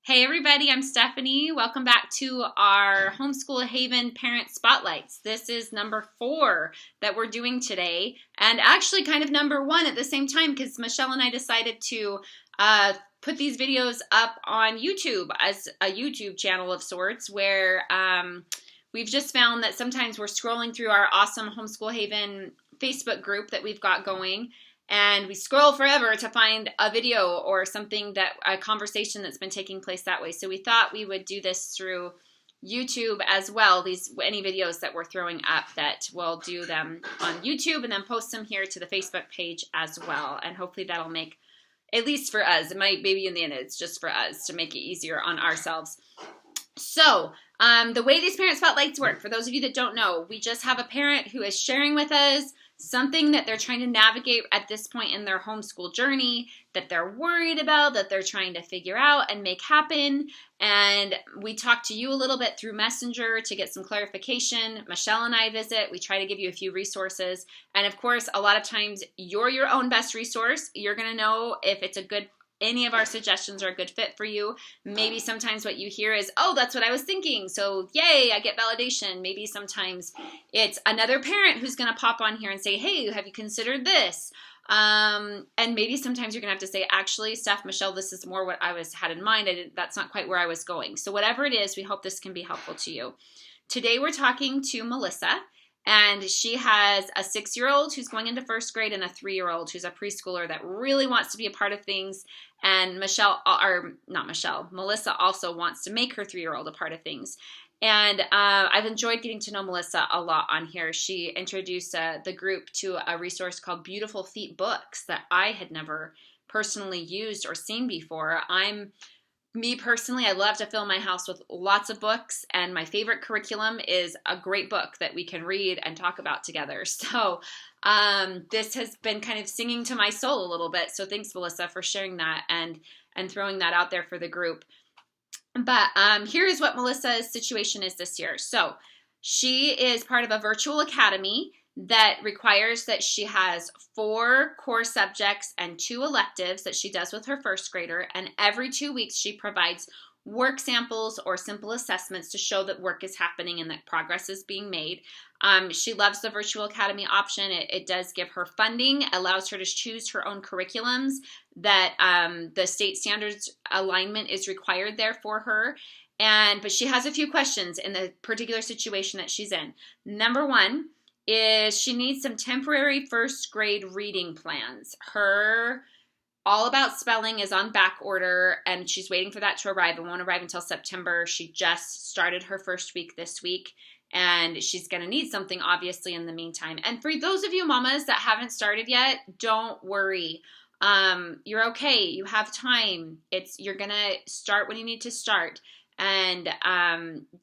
Hey everybody, I'm Stephanie. Welcome back to our Homeschool Haven Parent Spotlights. This is number 4 that we're doing today, and actually kind of number 1 at the same time because Michelle and I decided to put these videos up on YouTube as a YouTube channel of sorts where we've just found that sometimes we're scrolling through our awesome Homeschool Haven Facebook group that we've got going, and we scroll forever to find a video or a conversation that's been taking place that way. So we thought we would do this through YouTube as well. Any videos that we're throwing up, that we'll do them on YouTube and then post them here to the Facebook page as well. And hopefully that'll make, at least for us, it might, maybe in the end it's just for us to make it easier on ourselves. So the way these parent spotlights work, for those of you that don't know, we just have a parent who is sharing with us something that they're trying to navigate at this point in their homeschool journey, that they're worried about, that they're trying to figure out and make happen. And we talk to you a little bit through Messenger to get some clarification. Michelle and I visit. We try to give you a few resources. And of course, a lot of times you're your own best resource. You're going to know if any of our suggestions are a good fit for you. Maybe sometimes what you hear is, oh, that's what I was thinking. So yay, I get validation. Maybe sometimes it's another parent who's going to pop on here and say, hey, have you considered this? And maybe sometimes you're going to have to say, actually, Steph, Michelle, this is more what I had in mind. That's not quite where I was going. So whatever it is, we hope this can be helpful to you. Today we're talking to Melissa. And she has a 6-year-old who's going into first grade and a 3-year-old who's a preschooler that really wants to be a part of things. And Melissa also wants to make her 3-year-old a part of things. And I've enjoyed getting to know Melissa a lot on here. She introduced the group to a resource called Beautiful Feet Books that I had never personally used or seen before. Me personally, I love to fill my house with lots of books, and my favorite curriculum is a great book that we can read and talk about together. So this has been kind of singing to my soul a little bit. So thanks, Melissa, for sharing that and throwing that out there for the group. But here is what Melissa's situation is this year. So she is part of a virtual academy that requires that she has 4 core subjects and 2 electives that she does with her first grader. And every 2 weeks, she provides work samples or simple assessments to show that work is happening and that progress is being made. She loves the virtual academy option. It does give her funding, allows her to choose her own curriculums, that the state standards alignment is required there for her. But she has a few questions in the particular situation that she's in. Number 1 is she needs some temporary first grade reading plans. Her All About Spelling is on back order, and she's waiting for that to arrive. It won't arrive until September. She just started her first week this week, and she's going to need something, obviously, in the meantime. And for those of you mamas that haven't started yet, don't worry. You're okay. You have time. You're going to start when you need to start. And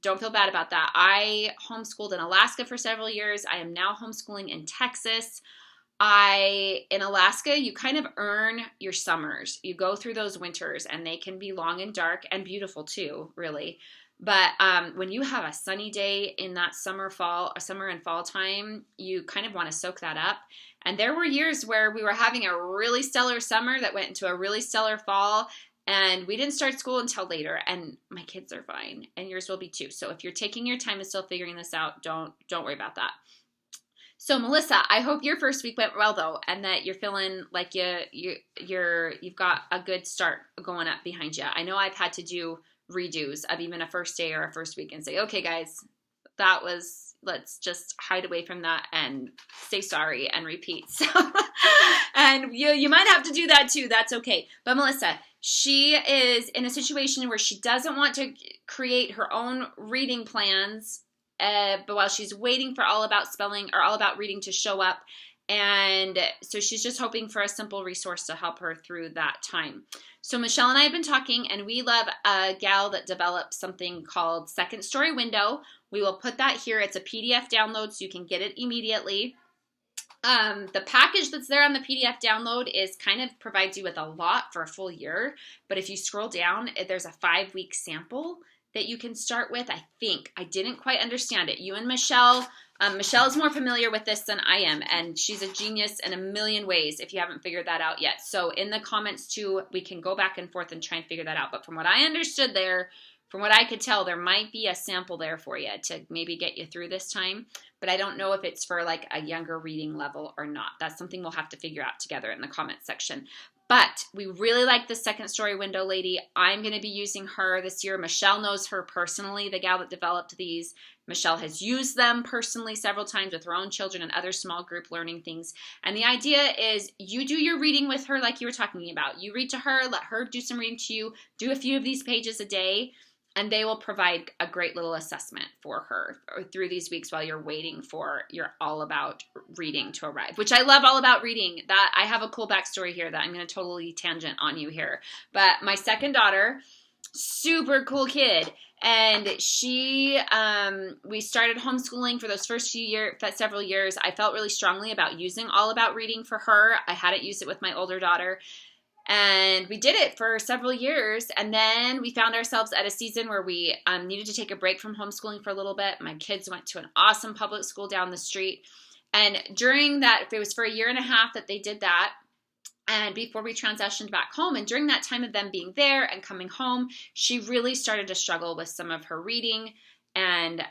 don't feel bad about that. I homeschooled in Alaska for several years. I am now homeschooling in Texas. In Alaska, you kind of earn your summers. You go through those winters, and they can be long and dark and beautiful too, really. But when you have a sunny day in that summer and fall time, you kind of want to soak that up. And there were years where we were having a really stellar summer that went into a really stellar fall, and we didn't start school until later, and my kids are fine, and yours will be too. So if you're taking your time and still figuring this out, don't worry about that. So Melissa, I hope your first week went well though, and that you're feeling like you've got a good start going up behind you. I know I've had to do redos of even a first day or a first week and say, okay guys, let's just hide away from that and say sorry and repeat. So, and you might have to do that too. That's okay. But Melissa, she is in a situation where she doesn't want to create her own reading plans, but while she's waiting for All About Spelling or All About Reading to show up. And so she's just hoping for a simple resource to help her through that time. So Michelle and I have been talking, and we love a gal that developed something called Second Story Window. We will put that here. It's a PDF download, so you can get it immediately. The package that's there on the PDF download kind of provides you with a lot for a full year. But if you scroll down, there's a 5-week sample that you can start with. I think I didn't quite understand it. You and Michelle Michelle is more familiar with this than I am, and she's a genius in a million ways if you haven't figured that out yet. So in the comments too, we can go back and forth and try and figure that out. But from what I understood there, from what I could tell, there might be a sample there for you to maybe get you through this time. But I don't know if it's for like a younger reading level or not. That's something we'll have to figure out together in the comment section. But we really like the second story window lady. I'm going to be using her this year. Michelle knows her personally, the gal that developed these. Michelle has used them personally several times with her own children and other small group learning things. And the idea is you do your reading with her like you were talking about. You read to her, let her do some reading to you, do a few of these pages a day, and they will provide a great little assessment for her through these weeks while you're waiting for your All About Reading to arrive, which I love All About Reading. That I have a cool backstory here that I'm going to totally tangent on you here. But my second daughter, super cool kid. And we started homeschooling for those first several years. I felt really strongly about using All About Reading for her. I hadn't used it with my older daughter. And we did it for several years, and then we found ourselves at a season where we needed to take a break from homeschooling for a little bit. My kids went to an awesome public school down the street, and during that, it was for a year and a half that they did that, and before we transitioned back home, and during that time of them being there and coming home, she really started to struggle with some of her reading, and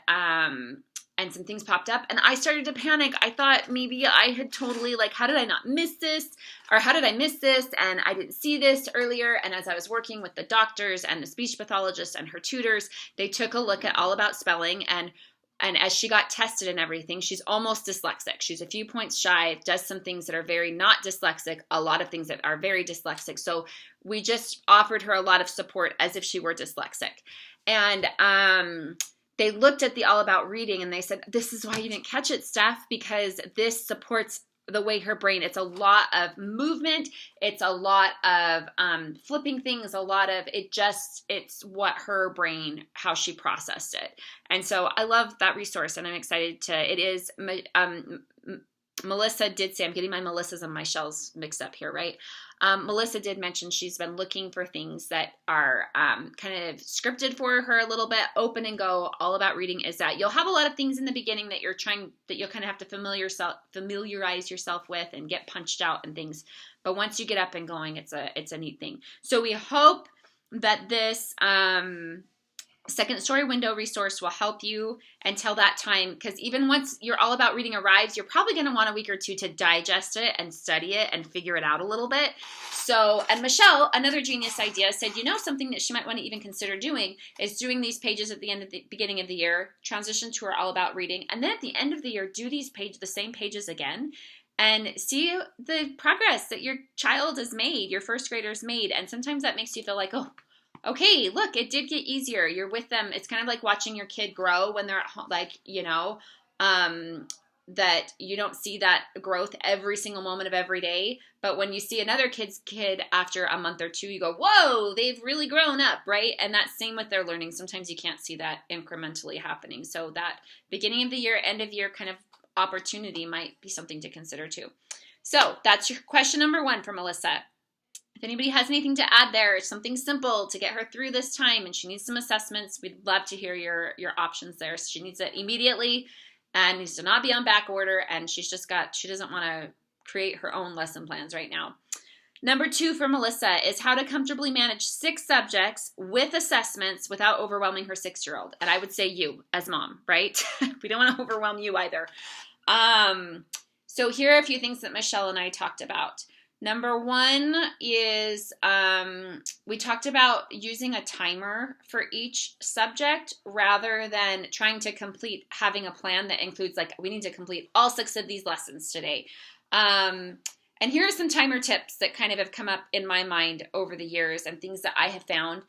some things popped up, and I started to panic. I thought maybe I had totally, how did I not miss this? Or how did I miss this? And I didn't see this earlier. And as I was working with the doctors and the speech pathologist and her tutors, they took a look at All About Spelling, and as she got tested and everything, she's almost dyslexic. She's a few points shy, does some things that are very not dyslexic, a lot of things that are very dyslexic. So we just offered her a lot of support as if she were dyslexic. And they looked at the All About Reading and they said, this is why you didn't catch it, Steph, because this supports the way her brain, it's a lot of movement, it's a lot of flipping things, a lot of it's what her brain, how she processed it. And so I love that resource, and I'm excited it is, Melissa did say, I'm getting my Melissas and my Shells mixed up here, right? Melissa did mention she's been looking for things that are kind of scripted for her a little bit. Open and Go, All About Reading is that you'll have a lot of things in the beginning that you'll kind of have to familiarize yourself with and get punched out and things. But once you get up and going, it's a neat thing. So we hope that this second story window resource will help you until that time, because even once your All About Reading arrives, you're probably going to want a week or two to digest it and study it and figure it out a little bit. So, and Michelle, another genius idea, said, something that she might want to even consider doing is doing these pages at the beginning of the year, transition to her All About Reading, and then at the end of the year, do the same pages again, and see the progress that your child has made, your first grader's made. And sometimes that makes you feel like, oh, okay, look, it did get easier. You're with them. It's kind of like watching your kid grow when they're at home, that you don't see that growth every single moment of every day. But when you see another kid after a month or two, you go, whoa, they've really grown up, right? And that's same with their learning. Sometimes you can't see that incrementally happening. So that beginning of the year, end of year kind of opportunity might be something to consider too. So that's your question number 1 for Melissa. If anybody has anything to add there, something simple to get her through this time, and she needs some assessments, we'd love to hear your options there. So she needs it immediately and needs to not be on back order, and she doesn't want to create her own lesson plans right now. Number 2 for Melissa is how to comfortably manage 6 subjects with assessments without overwhelming her 6-year-old. And I would say you as mom, right? We don't want to overwhelm you either. So here are a few things that Michelle and I talked about. Number 1 is we talked about using a timer for each subject rather than trying to having a plan that includes we need to complete all 6 of these lessons today. And here are some timer tips that kind of have come up in my mind over the years and things that I have found.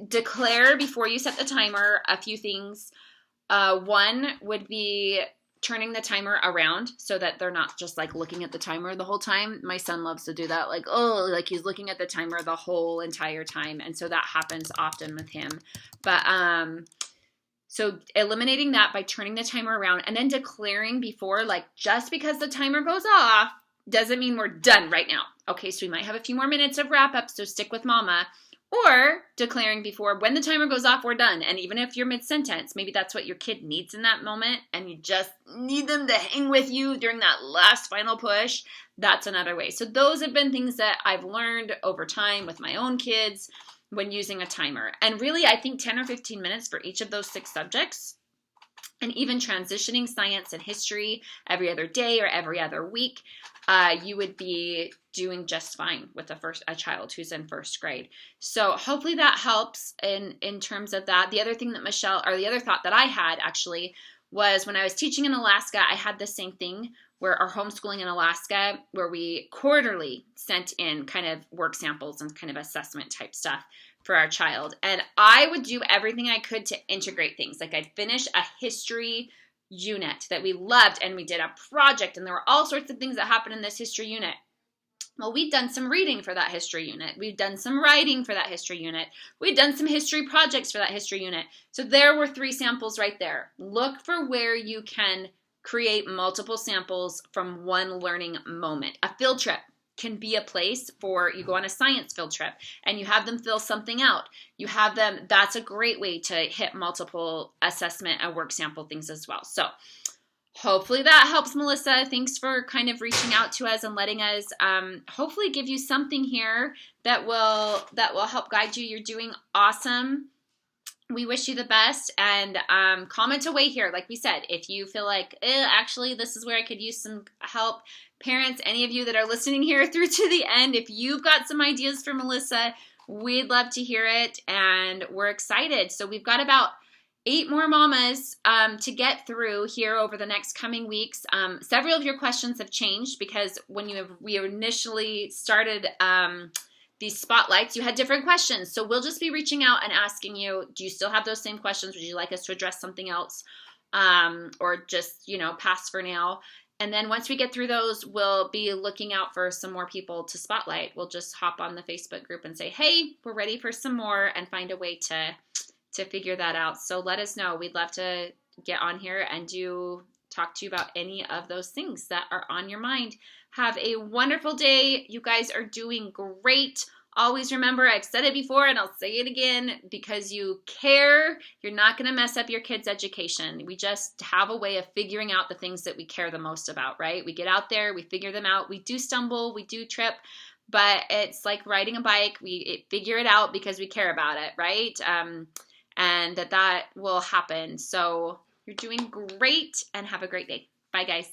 Declare before you set the timer a few things. One would be turning the timer around so that they're not just looking at the timer the whole time. My son loves to do that. He's looking at the timer the whole entire time. And so that happens often with him. But, so eliminating that by turning the timer around and then declaring before, just because the timer goes off doesn't mean we're done right now. Okay. So we might have a few more minutes of wrap up. So stick with mama. Or declaring before, when the timer goes off, we're done. And even if you're mid-sentence, maybe that's what your kid needs in that moment, and you just need them to hang with you during that last final push. That's another way. So those have been things that I've learned over time with my own kids when using a timer. And really, I think 10 or 15 minutes for each of those 6 subjects, and even transitioning science and history every other day or every other week, you would be doing just fine with a child who's in first grade. So hopefully that helps in terms of that. The other thing that the other thought that I had actually was when I was teaching in Alaska, I had the same thing where our homeschooling in Alaska, where we quarterly sent in kind of work samples and kind of assessment type stuff for our child. And I would do everything I could to integrate things. Like I'd finish a history unit that we loved, and we did a project, and there were all sorts of things that happened in this history unit. Well, we'd done some reading for that history unit. We'd done some writing for that history unit. We'd done some history projects for that history unit. So there were 3 samples right there. Look for where you can create multiple samples from one learning moment. A field trip can be a place for, you go on a science field trip and you have them fill something out. You have them, that's a great way to hit multiple assessment and work sample things as well. So hopefully that helps, Melissa. Thanks for kind of reaching out to us and letting us hopefully give you something here that will help guide you. You're doing awesome. We wish you the best, and comment away here. Like we said, if you feel like, actually, this is where I could use some help. Parents, any of you that are listening here through to the end, if you've got some ideas for Melissa, we'd love to hear it, and we're excited. So we've got about 8 more mamas to get through here over the next coming weeks. Several of your questions have changed because when we initially started these spotlights, you had different questions. So we'll just be reaching out and asking you, do you still have those same questions? Would you like us to address something else? Or just, pass for now. And then once we get through those, we'll be looking out for some more people to spotlight. We'll just hop on the Facebook group and say, hey, we're ready for some more, and find a way to figure that out. So let us know. We'd love to get on here and talk to you about any of those things that are on your mind. Have a wonderful day. You guys are doing great. Always remember, I've said it before and I'll say it again, because you care, you're not going to mess up your kids' education. We just have a way of figuring out the things that we care the most about, right? We get out there, we figure them out. We do stumble, we do trip, but it's like riding a bike. We figure it out because we care about it, right? And that will happen. So you're doing great, and have a great day. Bye, guys.